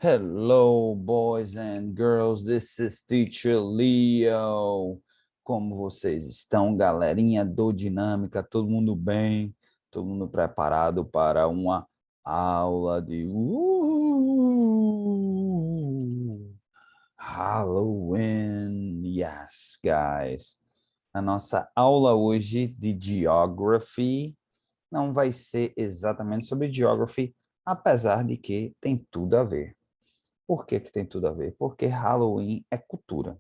Hello, boys and girls. This is Teacher Leo. Como vocês estão, galerinha do Dinâmica? Todo mundo bem? Todo mundo preparado para uma aula de Halloween? Yes, guys. A nossa aula hoje de Geography não vai ser exatamente sobre Geography, apesar de que tem tudo a ver. Por que que tem tudo a ver? Porque Halloween é cultura.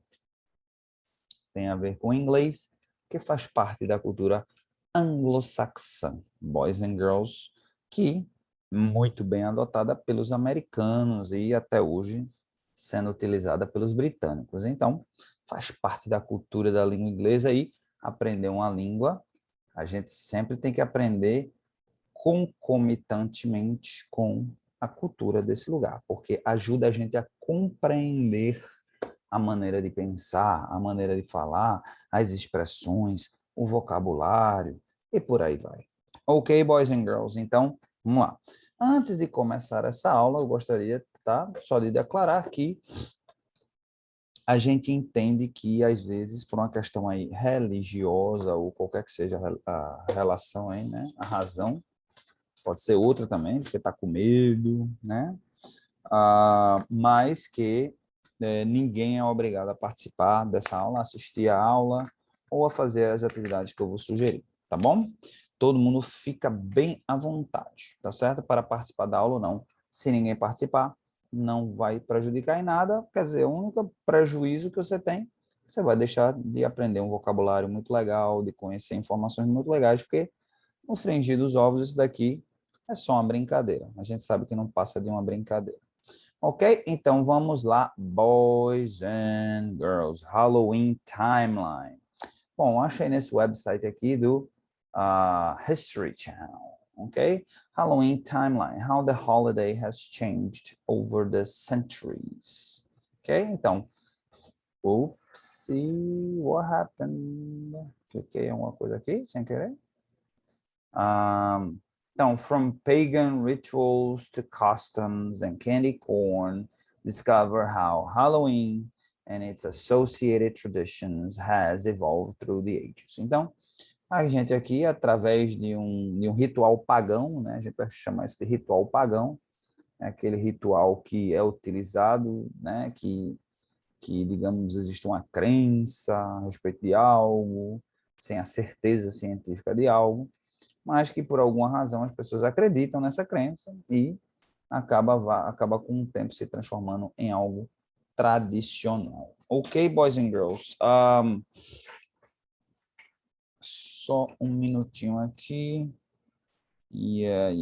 Tem a ver com inglês, que faz parte da cultura anglo-saxã, boys and girls, que muito bem adotada pelos americanos e até hoje sendo utilizada pelos britânicos. Então, faz parte da cultura da língua inglesa e aprender uma língua, a gente sempre tem que aprender concomitantemente com a cultura desse lugar, porque ajuda a gente a compreender a maneira de pensar, a maneira de falar, as expressões, o vocabulário e por aí vai. Ok, boys and girls? Então, vamos lá. Antes de começar essa aula, eu gostaria, tá, só de declarar que a gente entende que, às vezes, por uma questão aí religiosa ou qualquer que seja a relação aí, né, a razão, pode ser outra também, porque está com medo, né? Mas que ninguém é obrigado a participar dessa aula, assistir a aula ou a fazer as atividades que eu vou sugerir, tá bom? Todo mundo fica bem à vontade, tá certo? Para participar da aula ou não. Se ninguém participar, não vai prejudicar em nada, quer dizer, o único prejuízo que você tem, você vai deixar de aprender um vocabulário muito legal, de conhecer informações muito legais, porque no frigir dos ovos, isso daqui é só uma brincadeira. A gente sabe que não passa de uma brincadeira. Ok? Então vamos lá, boys and girls, Halloween Timeline. Bom, achei nesse website aqui do History Channel, ok? Halloween Timeline, how the holiday has changed over the centuries. Ok? Então, oopsie, what happened? Cliquei em alguma coisa aqui sem querer. Então, from pagan rituals to customs and candy corn, discover how Halloween and its associated traditions has evolved through the ages. Então, a gente aqui, através de um ritual pagão, né, a gente vai chamar isso de ritual pagão, é aquele ritual que é utilizado, né, que, digamos, existe uma crença a respeito de algo, sem a certeza científica de algo, mas que por alguma razão as pessoas acreditam nessa crença e acaba com o tempo se transformando em algo tradicional. Ok, boys and girls? Só um minutinho aqui. Yeah.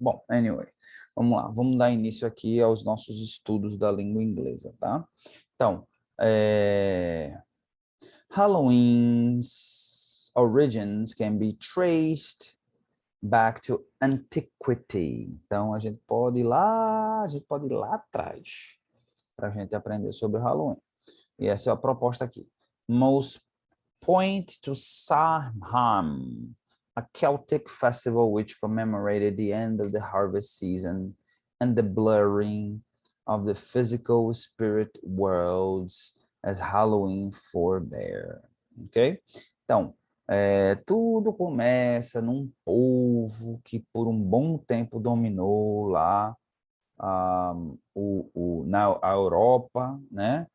Bom, anyway, vamos lá. Vamos dar início aqui aos nossos estudos da língua inglesa, tá? Então, Halloween's origins can be traced back to antiquity. Então, a gente pode ir lá atrás para a gente aprender sobre Halloween. E essa é a proposta aqui. Most point to Samhain, a Celtic festival which commemorated the end of the harvest season and the blurring of the physical spirit worlds as Halloween forbear. Ok? Então, tudo começa num povo que por um bom tempo dominou lá na Europa, né?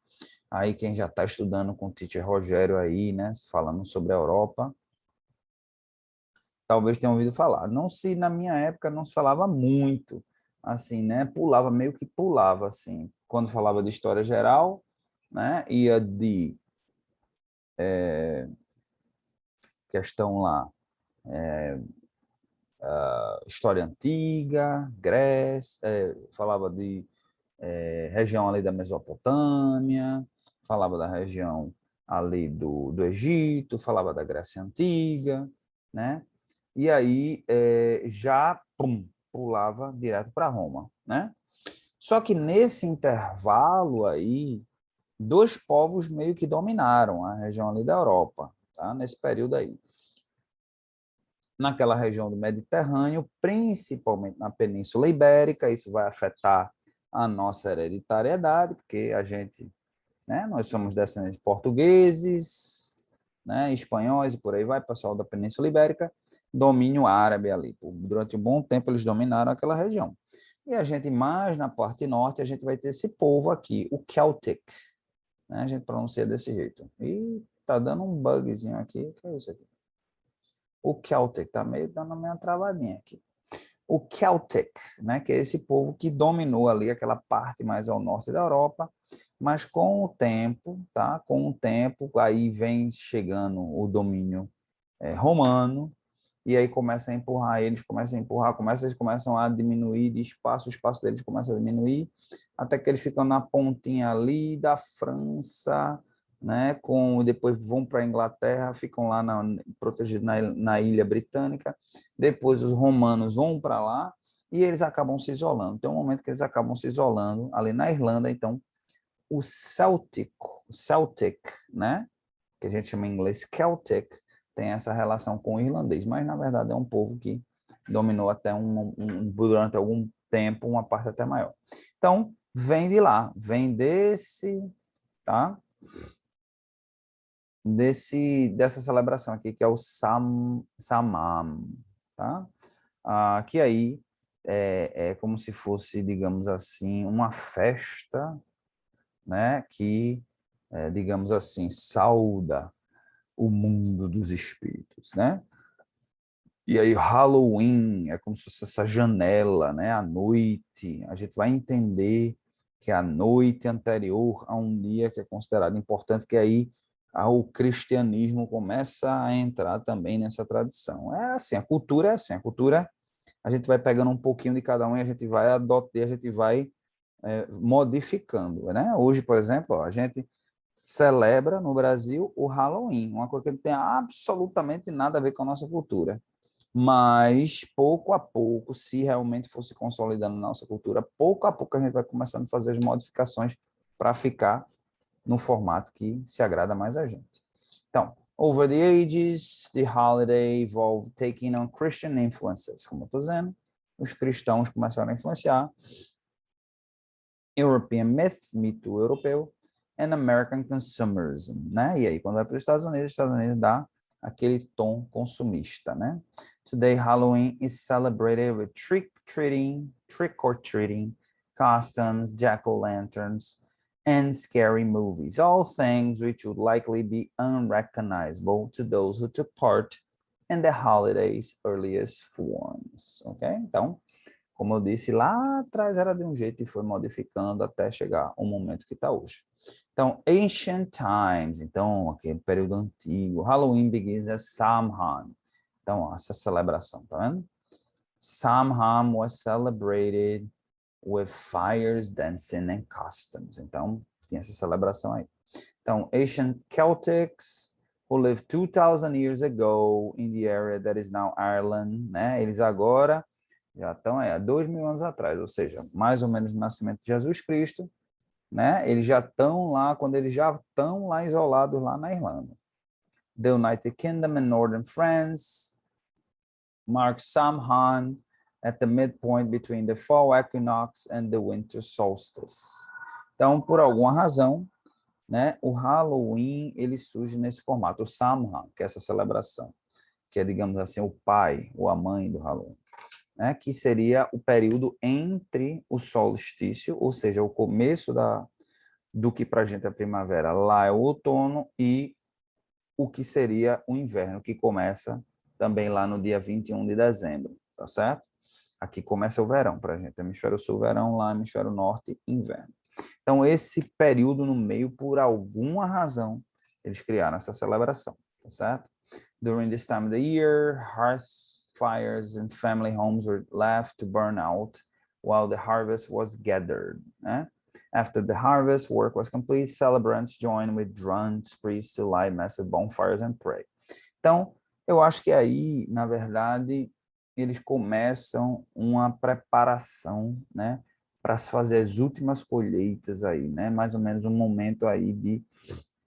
Aí quem já está estudando com o Teacher Rogério aí, né? Falando sobre a Europa, talvez tenha ouvido falar. Não se na minha época não se falava muito, assim, né? Pulava, meio que pulava, assim. Quando falava de história geral, né? Ia de questão lá, história antiga, Grécia, falava de região ali da Mesopotâmia, falava da região ali do Egito, falava da Grécia Antiga, né? E aí já pulava direto para Roma, né? Só que nesse intervalo aí, dois povos meio que dominaram a região ali da Europa, tá? Nesse período aí. Naquela região do Mediterrâneo, principalmente na Península Ibérica, isso vai afetar a nossa hereditariedade, porque a gente, né, nós somos descendentes de portugueses, né, espanhóis e por aí vai, pessoal da Península Ibérica, domínio árabe ali. Durante um bom tempo eles dominaram aquela região. E a gente, mais na parte norte, a gente vai ter esse povo aqui, o Celtic, né? A gente pronuncia desse jeito. E tá dando um bugzinho aqui, o que é isso aqui? O Celtic, tá meio dando uma travadinha aqui. O Celtic, né, que é esse povo que dominou ali aquela parte mais ao norte da Europa, mas com o tempo, tá? Com o tempo, aí vem chegando o domínio romano, e aí começa a empurrar eles, eles começam a diminuir de espaço, o espaço deles começa a diminuir, até que eles ficam na pontinha ali da França, né, depois vão para a Inglaterra, ficam lá protegidos na Ilha Britânica, depois os romanos vão para lá, e eles acabam se isolando. Tem um momento que eles acabam se isolando ali na Irlanda, então o Celtic, né, que a gente chama em inglês Celtic, tem essa relação com o irlandês, mas na verdade é um povo que dominou até durante algum tempo uma parte até maior. Então, vem de lá, vem tá? Dessa celebração aqui, que é o Samhain, tá? Que aí é como se fosse, digamos assim, uma festa, né? Que, digamos assim, sauda o mundo dos espíritos, né? E aí Halloween é como se fosse essa janela, né? À noite, a gente vai entender que é a noite anterior a um dia que é considerado importante, porque aí o cristianismo começa a entrar também nessa tradição. É assim, a cultura é assim, a cultura a gente vai pegando um pouquinho de cada um e a gente vai adotando, a gente vai modificando, né? Hoje, por exemplo, a gente celebra no Brasil o Halloween, uma coisa que não tem absolutamente nada a ver com a nossa cultura. Mas, pouco a pouco, se realmente fosse consolidando nossa cultura, pouco a pouco a gente vai começando a fazer as modificações para ficar no formato que se agrada mais a gente. Então, over the ages, the holiday evolved, taking on Christian influences. Como eu estou dizendo, os cristãos começaram a influenciar European myth, mito europeu, and American consumerism, né? E aí, quando vai para os Estados Unidos dá aquele tom consumista, né? Today, Halloween is celebrated with trick or treating, costumes, jack-o'-lanterns, and scary movies, all things which would likely be unrecognizable to those who took part in the holiday's earliest forms, ok? Então, como eu disse, lá atrás era de um jeito e foi modificando até chegar ao momento que está hoje. Então, Ancient Times, então, aquele período antigo. Halloween begins as Samhain. Então, ó, essa celebração, tá vendo? Samhain was celebrated with fires, dancing and customs. Então, tinha essa celebração aí. Então, Ancient Celtics, who lived 2,000 years ago in the area that is now Ireland, né? Eles agora já estão há 2.000 anos atrás, ou seja, mais ou menos no nascimento de Jesus Cristo, né? Eles já estão lá, quando eles já estão lá isolados lá na Irlanda. The United Kingdom and Northern France mark Samhain at the midpoint between the fall equinox and the winter solstice. Então, por alguma razão, né, o Halloween ele surge nesse formato, o Samhain, que é essa celebração, que é, digamos assim, o pai ou a mãe do Halloween, né, que seria o período entre o solstício, ou seja, o começo do que para a gente é primavera, lá é o outono, e o que seria o inverno, que começa também lá no dia 21 de dezembro, tá certo? Aqui começa o verão para a gente, hemisfério sul, verão, lá hemisfério norte, inverno. Então, esse período no meio, por alguma razão, eles criaram essa celebração, tá certo? During this time of the year, hearth fires and family homes were left to burn out while the harvest was gathered, né? After the harvest work was complete, celebrants joined with drums, priests to light massive bonfires and pray. Então, eu acho que aí, na verdade, eles começam uma preparação, né, para se fazer as últimas colheitas aí, né? Mais ou menos um momento aí de,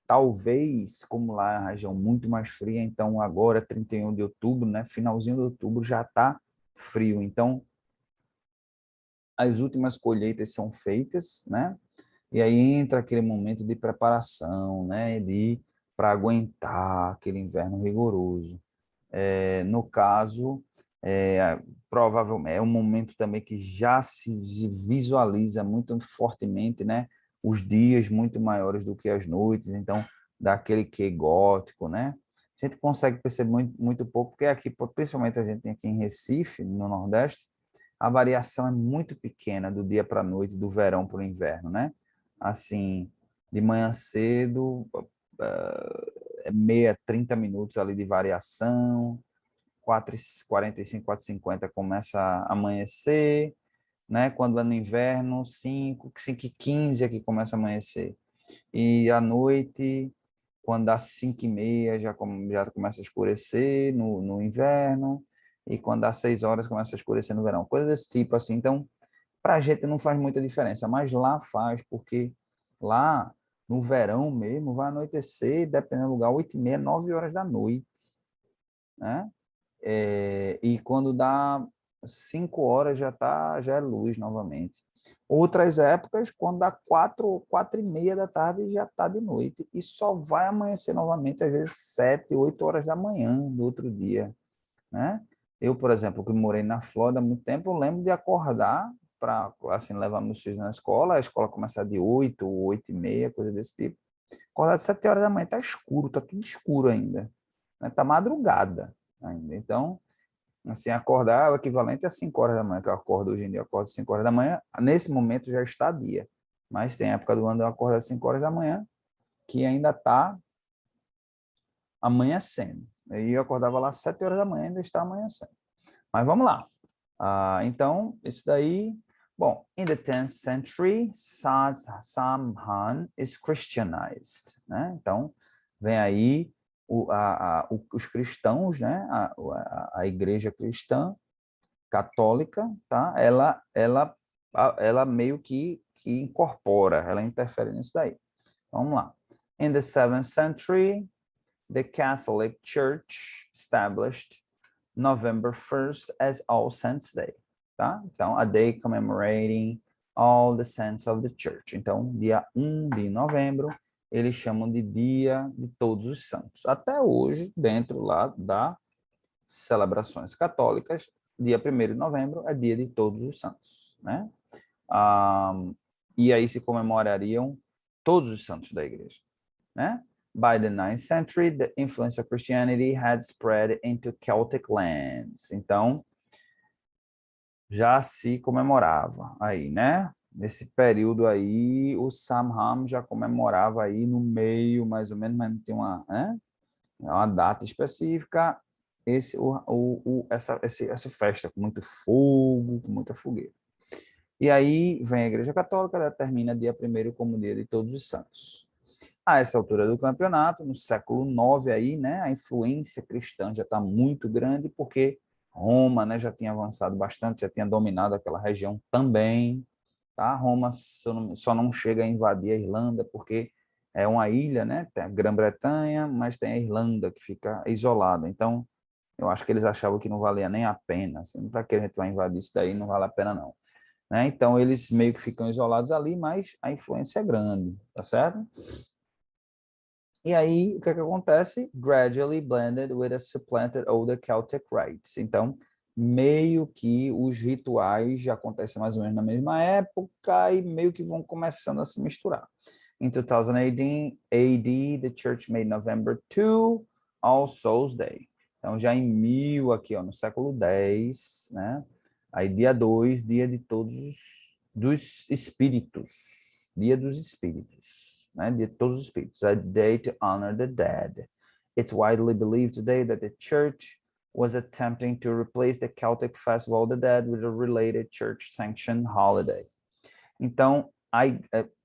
talvez, como lá é uma região muito mais fria, então agora, 31 de outubro, né? Finalzinho de outubro já está frio. Então, as últimas colheitas são feitas, né? E aí entra aquele momento de preparação, né? Para aguentar aquele inverno rigoroso. No caso, provavelmente é um momento também que já se visualiza muito fortemente, né? Os dias muito maiores do que as noites, então dá aquele quê gótico, né? A gente consegue perceber muito pouco, porque aqui, principalmente a gente aqui em Recife, no Nordeste, a variação é muito pequena do dia para a noite, do verão para o inverno, né? Assim, de manhã cedo, meia, 30 minutos ali de variação, 4h45, 4h50 começa a amanhecer, né? Quando é no inverno, 5h15 é que começa a amanhecer. E à noite, quando dá 5h30, já começa a escurecer no inverno, e quando dá 6 horas começa a escurecer no verão. Coisa desse tipo, assim. Então, para a gente não faz muita diferença, mas lá faz, porque lá, no verão mesmo, vai anoitecer, dependendo do lugar, 8h30, 9 horas da noite, né? E quando dá 5 horas já é luz novamente. Outras épocas, quando dá 4h30 da tarde, já está de noite. E só vai amanhecer novamente, às vezes, 7, 8 horas da manhã do outro dia, né? Eu, por exemplo, que morei na Flórida há muito tempo, eu lembro de acordar para, assim, levar meus filhos na escola. A escola começar de 8, 8h30, coisa desse tipo. Acordar às 7 horas da manhã, está escuro, está tudo escuro ainda, né? Tá madrugada ainda. Então, assim, acordar é o equivalente a 5 horas da manhã, que eu acordo hoje em dia, eu acordo às 5 horas da manhã, nesse momento já está dia. Mas tem época do ano eu acordo às 5 horas da manhã, que ainda está amanhecendo. Aí eu acordava lá às 7 horas da manhã, ainda está amanhecendo. Mas vamos lá. Então, isso daí... Bom, in the 10th century, Samhan is Christianized, né? Então, vem aí os cristãos, né? A igreja cristã católica, tá? Ela meio que incorpora, ela interfere nisso daí. Vamos lá. In the 7th century, the Catholic Church established November 1st as All Saints Day, tá? Então, a day commemorating all the saints of the church. Então, dia 1 de novembro, eles chamam de Dia de Todos os Santos. Até hoje, dentro lá das celebrações católicas, dia 1º de novembro é Dia de Todos os Santos, né? E aí se comemorariam todos os santos da igreja, né? By the 9th century, the influence of Christianity had spread into Celtic lands. Então, já se comemorava aí, né? Nesse período aí, o Samhain já comemorava aí no meio, mais ou menos, mas não tem uma data específica, essa festa com muito fogo, com muita fogueira. E aí vem a Igreja Católica, determina dia 1º como dia de Todos os Santos. A essa altura do campeonato, no século IX, aí, né, a influência cristã já está muito grande, porque Roma, né, já tinha avançado bastante, já tinha dominado aquela região também. Tá? Roma só não chega a invadir a Irlanda, porque é uma ilha, né? Tem a Grã-Bretanha, mas tem a Irlanda, que fica isolada. Então, eu acho que eles achavam que não valia nem a pena. Assim, para que a gente vai invadir isso daí, não vale a pena, não. Né? Então, eles meio que ficam isolados ali, mas a influência é grande, tá certo? E aí, o que acontece? Gradually blended with a supplanted older Celtic rites. Então, meio que os rituais já acontecem mais ou menos na mesma época e meio que vão começando a se misturar. In 2018 AD, the church made November 2 All Souls Day. Então, já em aqui, ó, no século X, né? Aí, dia 2, dia de todos dos espíritos. Dia dos espíritos, né? Dia de todos os espíritos. A day to honor the dead. It's widely believed today that the church was attempting to replace the Celtic Festival of the Dead with a related church-sanctioned holiday. Então,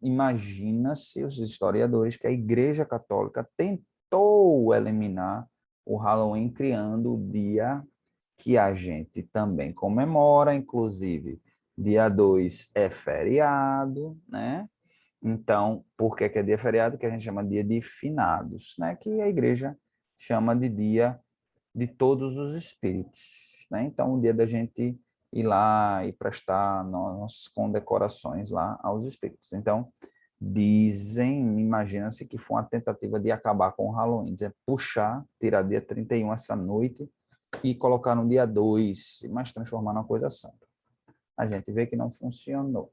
imagina-se os historiadores que a Igreja Católica tentou eliminar o Halloween, criando o dia que a gente também comemora, inclusive dia 2 é feriado, né? Então, por que é dia feriado? Que a gente chama de dia de finados, né? Que a igreja chama de dia de todos os espíritos, né? Então, o dia da gente ir lá e prestar nossas condecorações lá aos espíritos. Então, dizem, imagina-se que foi uma tentativa de acabar com o Halloween, dizer, puxar, tirar dia 31 essa noite e colocar no dia 2, mas transformar numa coisa santa. A gente vê que não funcionou,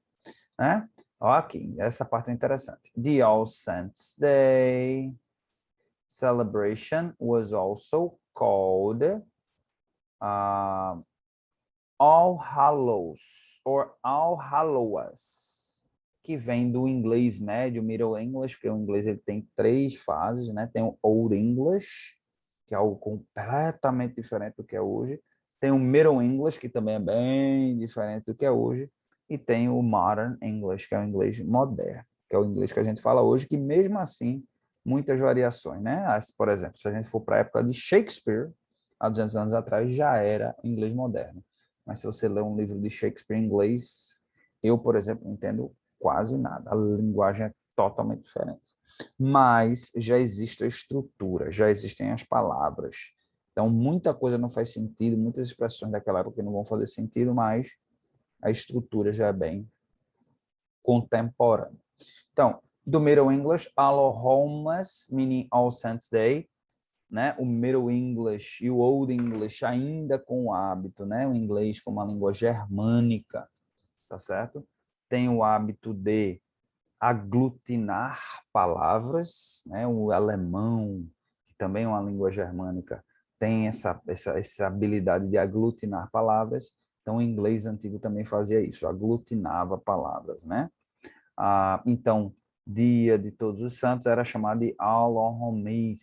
né? Ó, aqui, essa parte é interessante. The All Saints Day celebration was also called All Hallows, or All Hallows, que vem do inglês médio, Middle English, porque o inglês ele tem 3 fases, né? Tem o Old English, que é algo completamente diferente do que é hoje. Tem o Middle English, que também é bem diferente do que é hoje. E tem o Modern English, que é o inglês moderno, que é o inglês que a gente fala hoje, que mesmo assim, muitas variações, né? Por exemplo, se a gente for para a época de Shakespeare, há 200 anos atrás, já era inglês moderno. Mas se você ler um livro de Shakespeare em inglês, eu, por exemplo, não entendo quase nada. A linguagem é totalmente diferente. Mas já existe a estrutura, já existem as palavras. Então, muita coisa não faz sentido, muitas expressões daquela época não vão fazer sentido, mas a estrutura já é bem contemporânea. Então, do Middle English, Homeless, meaning All Saints Day, né? O Middle English e o Old English ainda com o hábito, né? O inglês como uma língua germânica, tá certo? Tem o hábito de aglutinar palavras, né? O alemão, que também é uma língua germânica, tem essa habilidade de aglutinar palavras. Então, o inglês antigo também fazia isso, aglutinava palavras, né? Então, Dia de Todos os Santos era chamado de All-Hallows,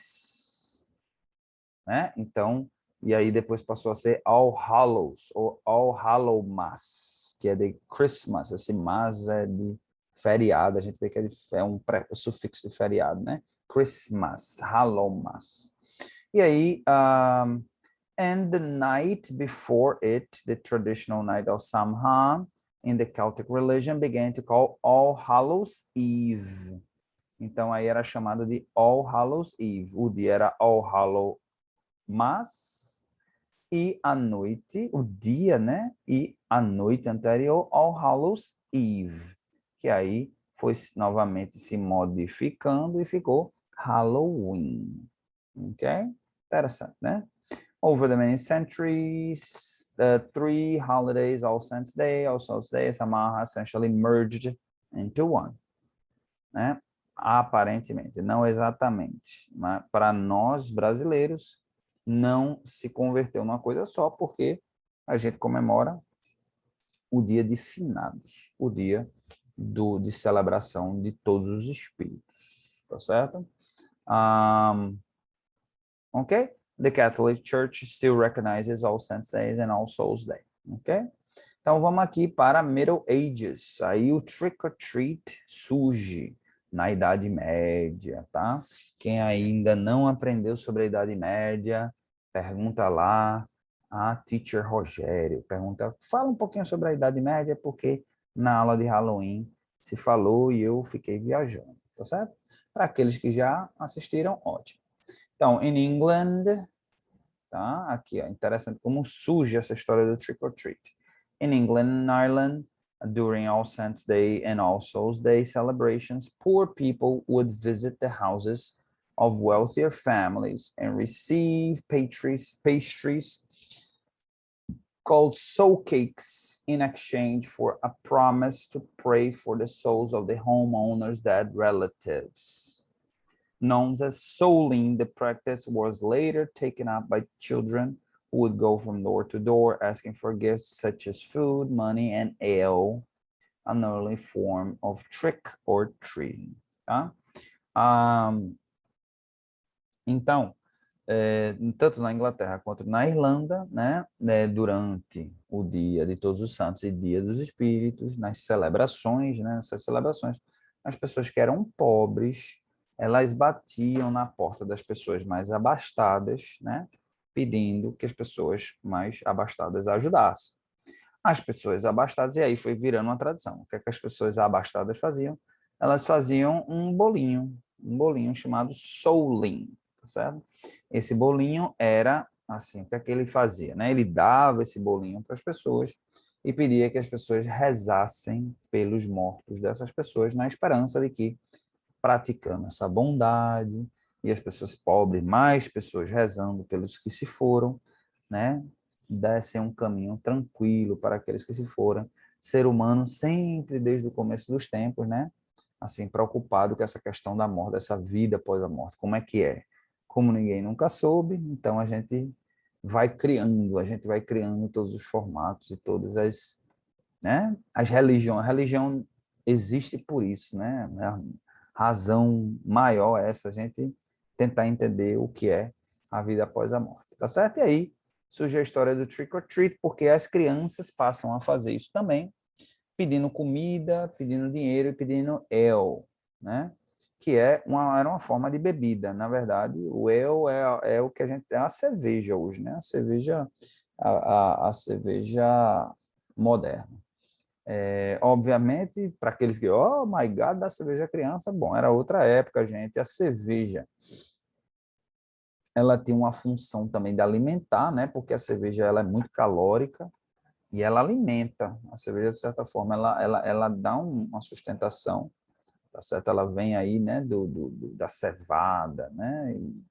né? Então, e aí depois passou a ser All Hallows, ou All Hallowmas, que é de Christmas. Esse mas é de feriado, a gente vê que é um sufixo de feriado, né? Christmas, Hallowmas. E aí, and the night before it, the traditional night of Samhain, in the Celtic religion, began to call All Hallows Eve. Então, aí era chamado de All Hallows Eve. O dia era All Hallows e a noite, o dia, né? E a noite anterior All Hallows Eve, que aí foi novamente se modificando e ficou Halloween. Ok? Interessante, né? Over the many centuries, the 3 holidays, All Saints Day, All Souls Day, Samhain, essentially merged into one, né? Aparentemente, não exatamente, mas para nós brasileiros não se converteu numa coisa só, porque a gente comemora o dia de finados, o dia de celebração de todos os espíritos, tá certo? Ok? The Catholic Church still recognizes All Saints Days and All Souls Day, ok? Então vamos aqui para Middle Ages, aí o Trick or Treat surge na Idade Média, tá? Quem ainda não aprendeu sobre a Idade Média, pergunta lá a Teacher Rogério, fala um pouquinho sobre a Idade Média, porque na aula de Halloween se falou e eu fiquei viajando, tá certo? Para aqueles que já assistiram, ótimo. Então, em England, tá? Aqui, ó, interessante como surge essa história do Trick or Treat. In England and Ireland, during All Saints' Day and All Souls' Day celebrations, poor people would visit the houses of wealthier families and receive pastries called soul cakes in exchange for a promise to pray for the souls of the homeowners' dead relatives. Known as souling, the practice was later taken up by children who would go from door to door asking for gifts such as food, money, and ale, an early form of trick or treating. Tá? Então, tanto na Inglaterra quanto na Irlanda, né, durante o Dia de Todos os Santos e Dia dos Espíritos, nas celebrações, né, nessas celebrações, as pessoas que eram pobres, elas batiam na porta das pessoas mais abastadas, né, pedindo que as pessoas mais abastadas ajudassem. As pessoas abastadas, e aí foi virando uma tradição. O que é que as pessoas abastadas faziam? Elas faziam um bolinho chamado souling, tá certo? Esse bolinho era assim, o que é que ele fazia, né? Ele dava esse bolinho para as pessoas e pedia que as pessoas rezassem pelos mortos dessas pessoas, na esperança de que, praticando essa bondade, e as pessoas pobres, mais pessoas rezando pelos que se foram, né, dessem um caminho tranquilo para aqueles que se foram. Ser humano sempre, desde o começo dos tempos, né, assim, preocupado com essa questão da morte, dessa vida após a morte, como é que é? Como ninguém nunca soube, então a gente vai criando todos os formatos e todas as, né, as religiões. A religião existe por isso, né? A razão maior é essa, a gente tentar entender o que é a vida após a morte, tá certo? E aí surge a história do trick or treat, porque as crianças passam a fazer isso também, pedindo comida, pedindo dinheiro e pedindo ale, né? Que era uma forma de bebida. Na verdade, o ale é o que a gente tem, a cerveja hoje, né? A cerveja moderna. Obviamente, para aqueles que, oh my God, da cerveja criança, bom, era outra época, gente. A cerveja, ela tem uma função também de alimentar, né? Porque a cerveja ela é muito calórica, e ela alimenta. A cerveja, de certa forma, ela dá uma sustentação, tá certo? Ela vem aí, né, da cevada, né, e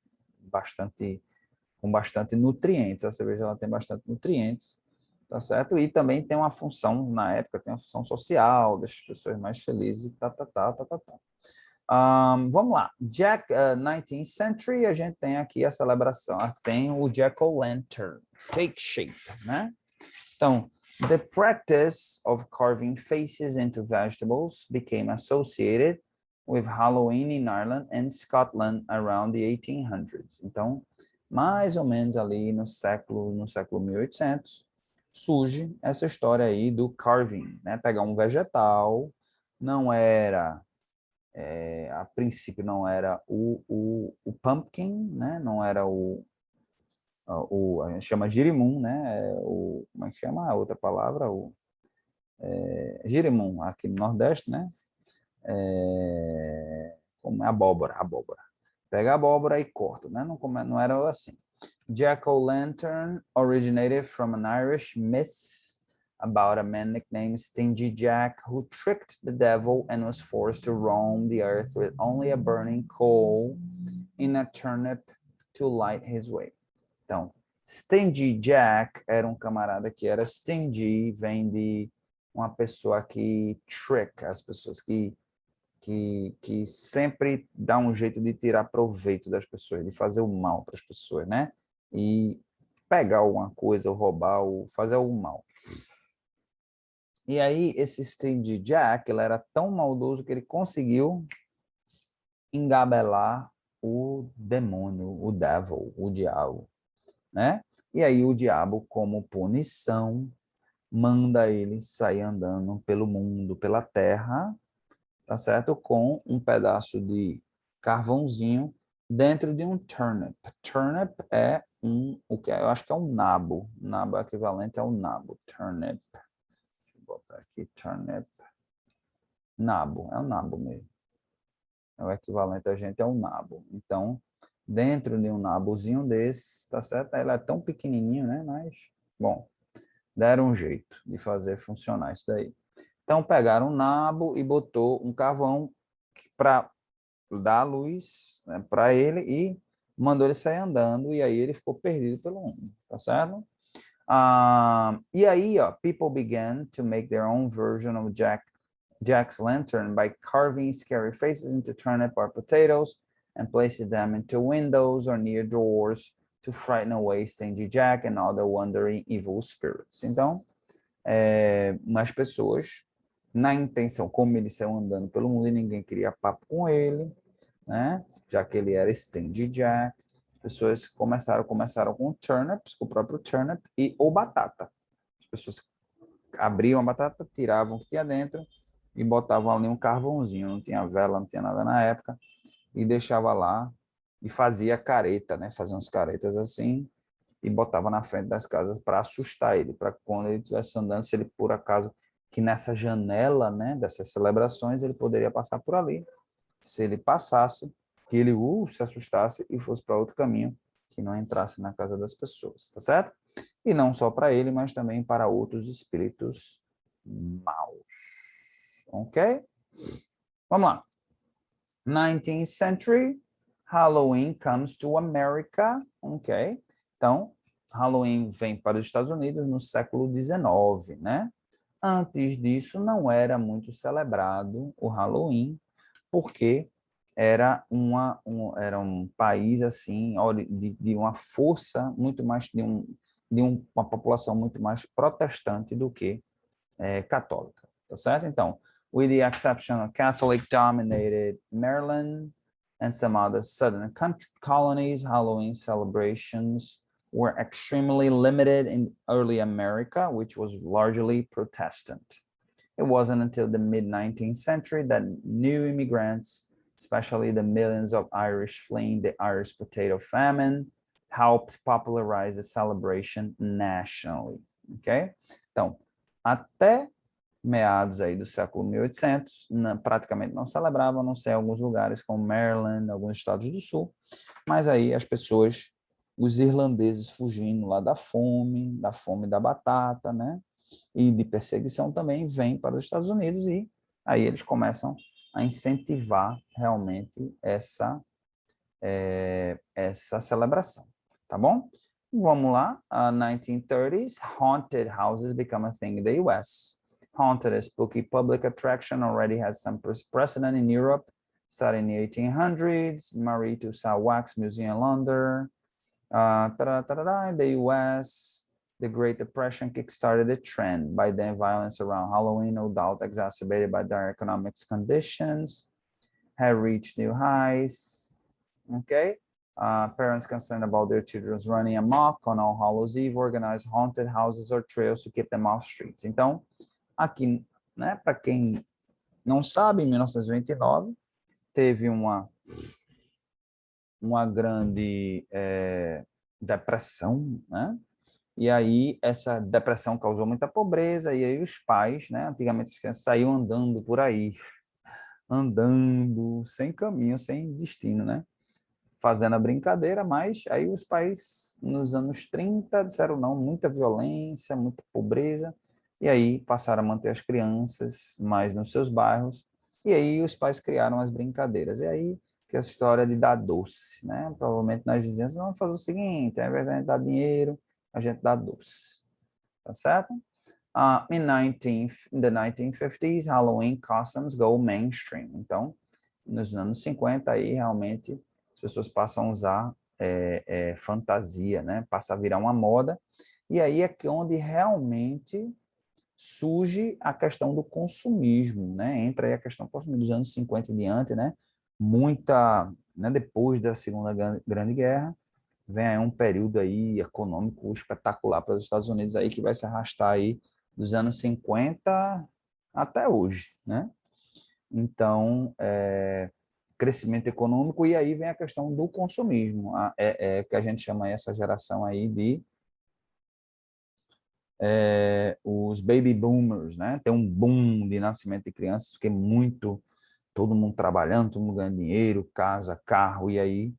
com bastante nutrientes. A cerveja ela tem bastante nutrientes, tá certo? E também tem uma função, na época, tem uma função social, deixa as pessoas mais felizes, tá. Vamos lá. 19th century, a gente tem aqui a celebração, tem o Jack-o'-lantern, cake shape, né? Então, the practice of carving faces into vegetables became associated with Halloween in Ireland and Scotland around the 1800s. Então, mais ou menos ali no século 1800, surge essa história aí do carving, né? Pegar um vegetal, não era, a princípio não era o pumpkin, né? Não era a gente chama girimum, né? Como é que chama a outra palavra? Girimum, aqui no Nordeste, né? Como é abóbora. Pega a abóbora e corta, né? Não era assim. Jack-o'-lantern originated from an Irish myth about a man nicknamed Stingy Jack who tricked the devil and was forced to roam the earth with only a burning coal in a turnip to light his way. Então, Stingy Jack era um camarada que era stingy, vem de uma pessoa que trick, as pessoas que sempre dá um jeito de tirar proveito das pessoas, de fazer o mal para as pessoas, né? E pegar alguma coisa, ou roubar, ou fazer algum mal. E aí, esse Stingy Jack, ele era tão maldoso que ele conseguiu engabelar o demônio, o devil, o diabo, né? E aí o diabo, como punição, manda ele sair andando pelo mundo, pela terra, tá certo? Com um pedaço de carvãozinho dentro de um turnip. Turnip é o que eu acho que é um nabo. Nabo é equivalente ao nabo. Turnip. Deixa eu botar aqui, turnip. Nabo, é um nabo mesmo. É o equivalente a gente é um nabo. Então, dentro de um nabozinho desse, tá certo? Ele é tão pequenininho, né? Mas, bom, deram um jeito de fazer funcionar isso daí. Então, pegaram um nabo e botou um carvão para dar luz, né, para ele e mandou ele sair andando e aí ele ficou perdido pelo mundo, tá certo? E aí, ó, people began to make their own version of Jack's lantern by carving scary faces into turnip or potatoes and placing them into windows or near doors to frighten away Stingy Jack and other wandering evil spirits. Então, umas pessoas, na intenção, como ele saiu andando pelo mundo e ninguém queria papo com ele, né? Já que ele era Stingy Jack, pessoas começaram com turnips, com o próprio turnip ou batata. As pessoas abriam a batata, tiravam o que tinha dentro e botavam ali um carvãozinho, não tinha vela, não tinha nada na época, e deixava lá e fazia careta, né? Fazia umas caretas assim e botava na frente das casas para assustar ele, para quando ele estivesse andando, se ele por acaso, que nessa janela, né, dessas celebrações, ele poderia passar por ali. Se ele passasse, que ele se assustasse e fosse para outro caminho, que não entrasse na casa das pessoas, tá certo? E não só para ele, mas também para outros espíritos maus. Ok? Vamos lá. 19th century, Halloween comes to America. Ok? Então, Halloween vem para os Estados Unidos no século XIX, né? Antes disso, não era muito celebrado o Halloween, porque era um país assim de uma força muito mais uma população muito mais protestante do que católica, tá certo? Então, with the exception of Catholic-dominated Maryland and some other southern colonies, Halloween celebrations were extremely limited in early America, which was largely Protestant. It wasn't until the mid-19th century that new immigrants, especially the millions of Irish fleeing the Irish potato famine, helped popularize the celebration nationally. Ok? Então, até meados aí do século 1800, praticamente não celebravam, a não ser em alguns lugares como Maryland, alguns estados do sul, mas aí as pessoas, os irlandeses fugindo lá da fome da batata, né? E de perseguição também vêm para os Estados Unidos e aí eles começam a incentivar realmente essa celebração, tá bom? Vamos lá, 1930s, haunted houses become a thing in the US. Haunted, a spooky public attraction, already has some precedent in Europe, starting in the 1800s, Marie Tussauds Wax Museum in London, in the US, the Great Depression kickstarted a trend. By then, violence around Halloween, no doubt exacerbated by dire economic conditions, had reached new highs. Okay, parents concerned about their children's running amok on All Hallows Eve organized haunted houses or trails to keep them off streets. Então, aqui, né, para quem não sabe, em 1929 teve uma grande depressão, né? E aí essa depressão causou muita pobreza e aí os pais, né, antigamente as crianças saíam andando por aí, andando sem caminho, sem destino, né? Fazendo a brincadeira, mas aí os pais nos anos 30 disseram não, muita violência, muita pobreza, e aí passaram a manter as crianças mais nos seus bairros, e aí os pais criaram as brincadeiras. E aí que é a história de dar doce, né? Provavelmente nas vizinhanças vamos fazer o seguinte, ao invés de a gente dar dinheiro, a gente dá doce, tá certo? In the 1950s, Halloween costumes go mainstream. Então, nos anos 50 aí realmente as pessoas passam a usar fantasia, né? Passa a virar uma moda. E aí é que onde realmente surge a questão do consumismo, né? Entra aí a questão do consumismo dos anos 50 em diante, né? Né? Depois da Segunda Grande Guerra, vem aí um período aí econômico espetacular para os Estados Unidos aí que vai se arrastar aí dos anos 50 até hoje, né? Então, crescimento econômico e aí vem a questão do consumismo, que a gente chama essa geração aí de os baby boomers, né? Tem um boom de nascimento de crianças, porque todo mundo trabalhando, todo mundo ganhando dinheiro, casa, carro, e aí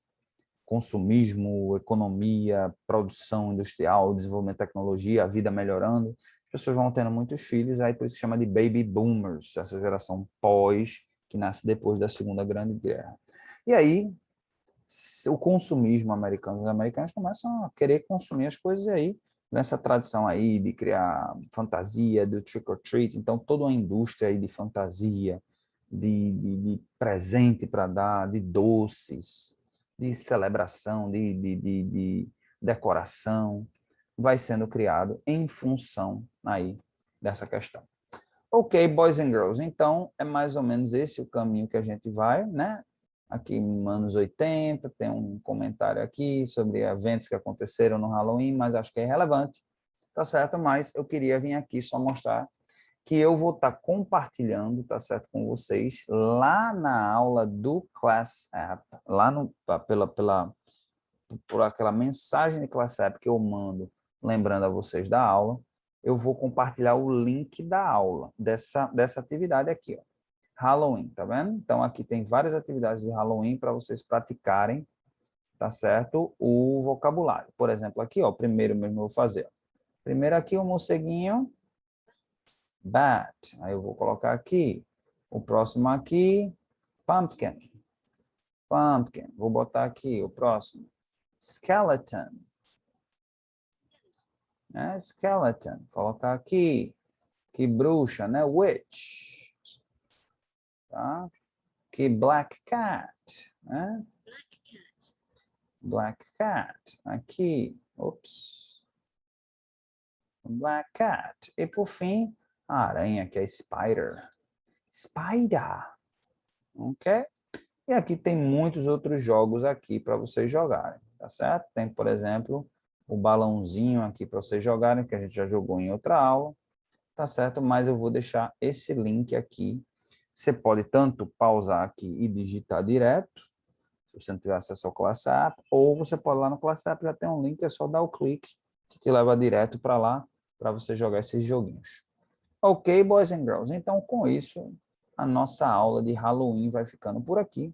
consumismo, economia, produção industrial, desenvolvimento de tecnologia, a vida melhorando, as pessoas vão tendo muitos filhos, aí por isso se chama de baby boomers, essa geração pós, que nasce depois da Segunda Grande Guerra. E aí, o consumismo americano, os americanos começam a querer consumir as coisas aí, nessa tradição aí de criar fantasia, do trick or treat, então toda uma indústria aí de fantasia, de presente para dar, de doces, de celebração, de decoração, vai sendo criado em função aí dessa questão. Ok, boys and girls, então é mais ou menos esse o caminho que a gente vai, né? Aqui nos anos 80, tem um comentário aqui sobre eventos que aconteceram no Halloween, mas acho que é irrelevante, tá certo? Mas eu queria vir aqui só mostrar que eu vou estar compartilhando, tá certo, com vocês, lá na aula do Class App, lá por aquela mensagem de Class App que eu mando, lembrando a vocês da aula, eu vou compartilhar o link da aula, dessa atividade aqui, ó. Halloween, tá vendo? Então, aqui tem várias atividades de Halloween para vocês praticarem, tá certo? O vocabulário. Por exemplo, aqui, ó, primeiro mesmo eu vou fazer, ó. Primeiro aqui o morceguinho. Bat. Aí eu vou colocar aqui. O próximo aqui, pumpkin. Pumpkin. Vou botar aqui o próximo. Skeleton. Né? Skeleton. Colocar aqui. Que bruxa, né? Witch. Tá? Que black cat. Né? Black cat. Aqui. Ops. Black cat. E por fim, a aranha, que é spider. Spider. Ok? E aqui tem muitos outros jogos aqui para vocês jogarem, tá certo? Tem, por exemplo, o balãozinho aqui para vocês jogarem, que a gente já jogou em outra aula, tá certo? Mas eu vou deixar esse link aqui. Você pode tanto pausar aqui e digitar direto, se você não tiver acesso ao Class App, ou você pode ir lá no Class App, já tem um link, é só dar o clique, que te leva direto para lá, para você jogar esses joguinhos. Ok, boys and girls? Então, com isso, a nossa aula de Halloween vai ficando por aqui.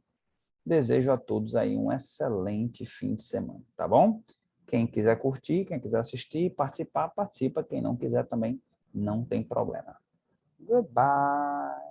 Desejo a todos aí um excelente fim de semana, tá bom? Quem quiser curtir, quem quiser assistir, participar, participa. Quem não quiser também, não tem problema. Goodbye.